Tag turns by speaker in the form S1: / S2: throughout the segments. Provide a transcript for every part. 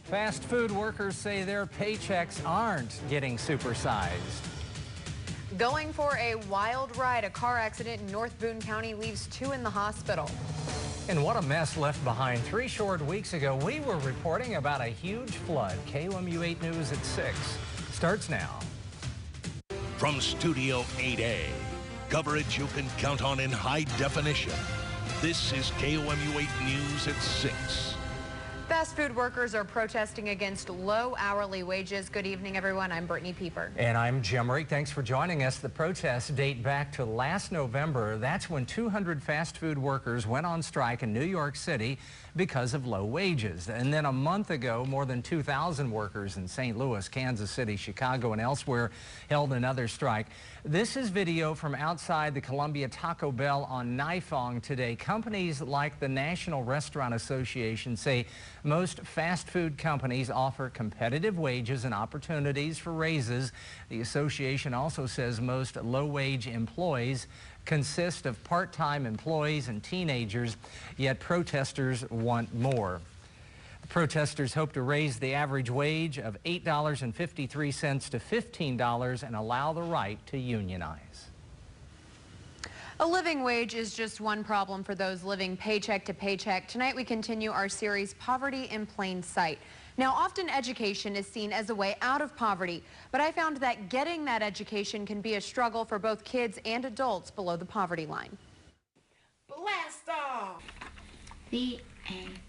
S1: Fast food workers say their paychecks aren't getting supersized.
S2: Going for a wild ride, a car accident in North Boone County leaves 2 in the hospital.
S1: And what a mess left behind. 3 short weeks ago, we were reporting about a huge flood. KOMU 8 News at 6 starts now.
S3: From Studio 8A, coverage you can count on in high definition. This is KOMU 8 News at 6.
S2: Fast food workers are protesting against low hourly wages. Good evening, everyone. I'm Brittany Pieper.
S1: And I'm Jim Reek. Thanks for joining us. The protests date back to last November. That's when 200 fast food workers went on strike in New York City because of low wages. And then a month ago, more than 2,000 workers in St. Louis, Kansas City, Chicago, and elsewhere held another strike. This is video from outside the Columbia Taco Bell on Nifong today. Companies like the National Restaurant Association say most fast food companies offer competitive wages and opportunities for raises. The association also says most low-wage employees consist of part-time employees and teenagers, yet protesters want more. The protesters hope to raise the average wage of $8.53 to $15 and allow the right to unionize.
S2: A living wage is just one problem for those living paycheck to paycheck. Tonight we continue our series, Poverty in Plain Sight. Now, often education is seen as a way out of poverty, but I found that getting that education can be a struggle for both kids and adults below the poverty line.
S4: Blast off! The end.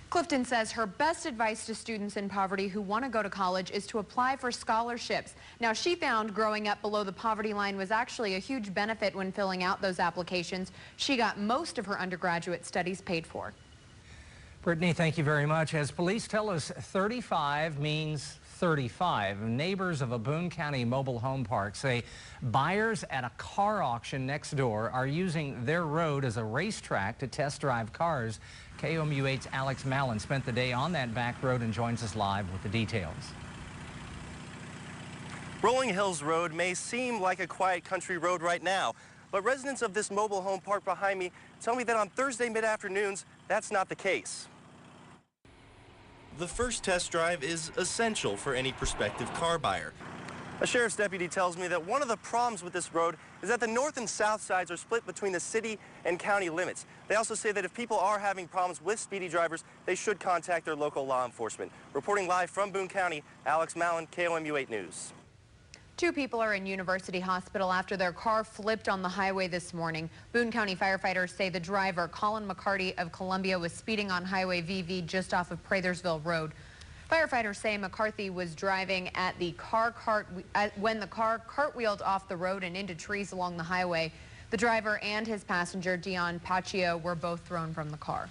S2: Clifton says her best advice to students in poverty who want to go to college is to apply for scholarships. Now, she found growing up below the poverty line was actually a huge benefit when filling out those applications. She got most of her undergraduate studies paid for.
S1: Brittany, thank you very much. As police tell us, 35 means 35. Neighbors of a Boone County mobile home park say buyers at a car auction next door are using their road as a racetrack to test drive cars. KOMU 8's Alex Mallon spent the day on that back road and joins us live with the details.
S5: Rolling Hills Road may seem like a quiet country road right now, but residents of this mobile home park behind me tell me that on Thursday mid-afternoons, that's not the case. The first test drive is essential for any prospective car buyer. A sheriff's deputy tells me that one of the problems with this road is that the north and south sides are split between the city and county limits. They also say that if people are having problems with speedy drivers, they should contact their local law enforcement. Reporting live from Boone County, Alex Mallon, KOMU 8 News.
S2: 2 people are in University Hospital after their car flipped on the highway this morning. Boone County firefighters say the driver, Colin McCarty of Columbia, was speeding on Highway VV just off of Prathersville Road. Firefighters say McCarthy was driving at the when the car cartwheeled off the road and into trees along the highway. The driver and his passenger, Dion Paccio, were both thrown from the car.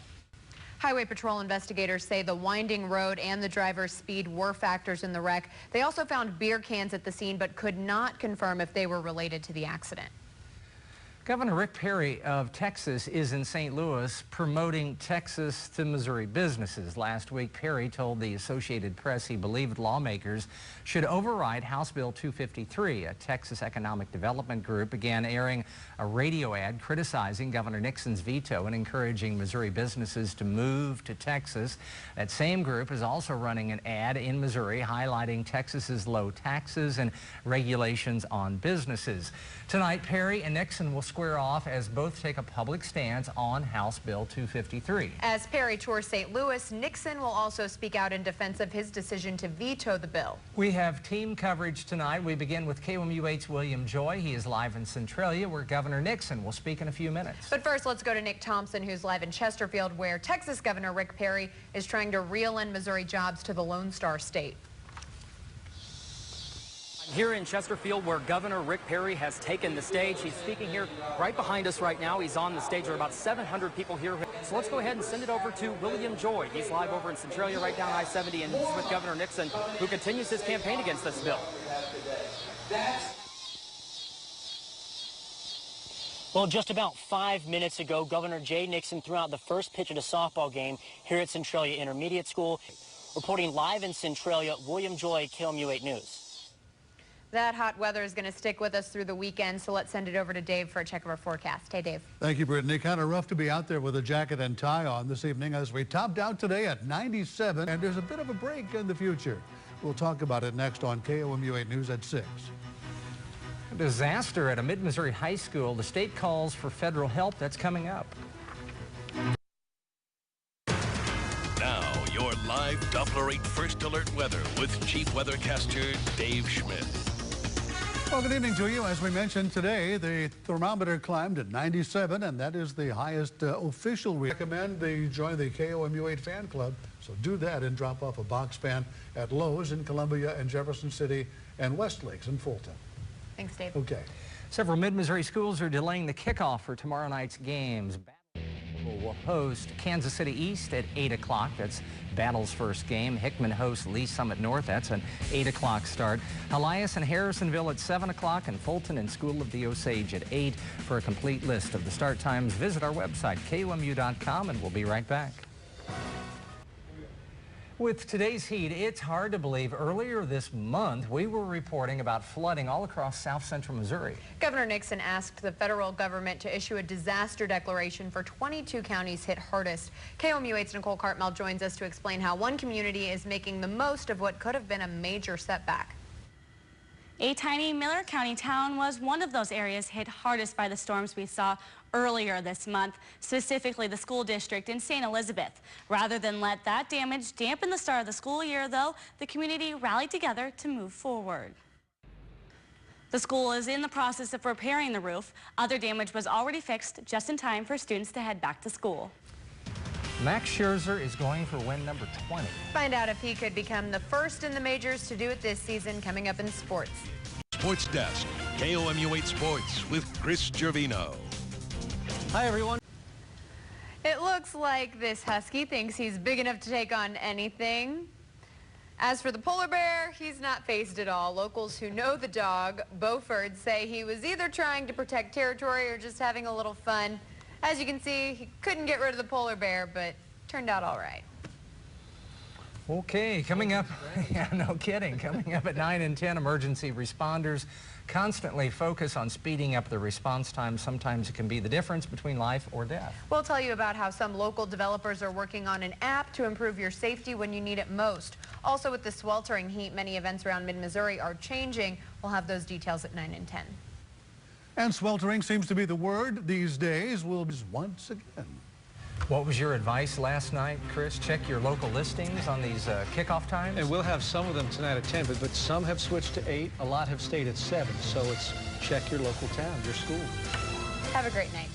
S2: Highway Patrol investigators say the winding road and the driver's speed were factors in the wreck. They also found beer cans at the scene but could not confirm if they were related to the accident.
S1: Governor Rick Perry of Texas is in St. Louis promoting Texas to Missouri businesses. Last week, Perry told the Associated Press he believed lawmakers should override House Bill 253. A Texas economic development group began airing a radio ad criticizing Governor Nixon's veto and encouraging Missouri businesses to move to Texas. That same group is also running an ad in Missouri highlighting Texas's low taxes and regulations on businesses. Tonight, Perry and Nixon will square off as both take a public stance on House Bill 253.
S2: As Perry tours St. Louis, Nixon will also speak out in defense of his decision to veto the bill.
S1: We have team coverage tonight. We begin with KOMU 8's William Joy. He is live in Centralia, where Governor Nixon will speak in a few minutes.
S2: But first, let's go to Nick Thompson, who's live in Chesterfield, where Texas Governor Rick Perry is trying to reel in Missouri jobs to the Lone Star State.
S6: Here in Chesterfield, where Governor Rick Perry has taken the stage. He's speaking here right behind us right now. He's on the stage. There are about 700 people here. So let's go ahead and send it over to William Joy. He's live over in Centralia, right down I-70, and he's with Governor Nixon, who continues his campaign against this bill.
S7: Well, just about 5 minutes ago, Governor Jay Nixon threw out the first pitch at a softball game here at Centralia Intermediate School. Reporting live in Centralia, William Joy, KOMU 8 News.
S2: That hot weather is going to stick with us through the weekend, so let's send it over to Dave for a check of our forecast. Hey, Dave.
S8: Thank you, Brittany. Kind of rough to be out there with a jacket and tie on this evening as we topped out today at 97, and there's a bit of a break in the future. We'll talk about it next on KOMU 8 News at 6.
S1: A disaster at a Mid-Missouri high school. The state calls for federal help. That's coming up.
S3: Now, your live Doppler 8 First Alert weather with Chief Weathercaster Dave Schmidt.
S8: Well, good evening to you. As we mentioned today, the thermometer climbed at 97, and that is the highest official. We recommend they join the KOMU 8 fan club, so do that and drop off a box fan at Lowe's in Columbia and Jefferson City and Westlakes in Fulton.
S2: Thanks, Dave.
S8: Okay.
S1: Several Mid-Missouri schools are delaying the kickoff for tomorrow night's games. Will host Kansas City East at 8 o'clock. That's Battle's first game. Hickman hosts Lee Summit North. That's an 8 o'clock start. Elias and Harrisonville at 7 o'clock, and Fulton and School of the Osage at 8. For a complete list of the start times, visit our website, KOMU.com, and we'll be right back. With today's heat, it's hard to believe earlier this month we were reporting about flooding all across south central Missouri.
S2: Governor Nixon asked the federal government to issue a disaster declaration for 22 counties hit hardest. KOMU 8's Nicole Cartmel joins us to explain how one community is making the most of what could have been a major setback.
S9: A tiny Miller County town was one of those areas hit hardest by the storms we saw earlier this month, specifically the school district in St. Elizabeth. Rather than let that damage dampen the start of the school year, though, the community rallied together to move forward. The school is in the process of repairing the roof. Other damage was already fixed just in time for students to head back to school.
S1: Max Scherzer is going for win number 20.
S2: Find out if he could become the first in the majors to do it this season, coming up in sports.
S3: Sports Desk, KOMU 8 Sports with Chris Gervino.
S6: Hi, everyone.
S2: It looks like this husky thinks he's big enough to take on anything. As for the polar bear, he's not phased at all. Locals who know the dog, Beaufort, say he was either trying to protect territory or just having a little fun. As you can see, he couldn't get rid of the polar bear, but turned out all right.
S1: Okay, coming up, yeah, no kidding. Coming up at 9 and 10, emergency responders constantly focus on speeding up the response time. Sometimes it can be the difference between life or death.
S2: We'll tell you about how some local developers are working on an app to improve your safety when you need it most. Also, with the sweltering heat, many events around mid-Missouri are changing. We'll have those details at 9 and 10.
S8: And sweltering seems to be the word these days. We'll be once again.
S1: What was your advice last night, Chris? Check your local listings on these kickoff times?
S10: And we'll have some of them tonight at 10, but some have switched to 8. A lot have stayed at 7. So it's check your local town, your school.
S2: Have a great night.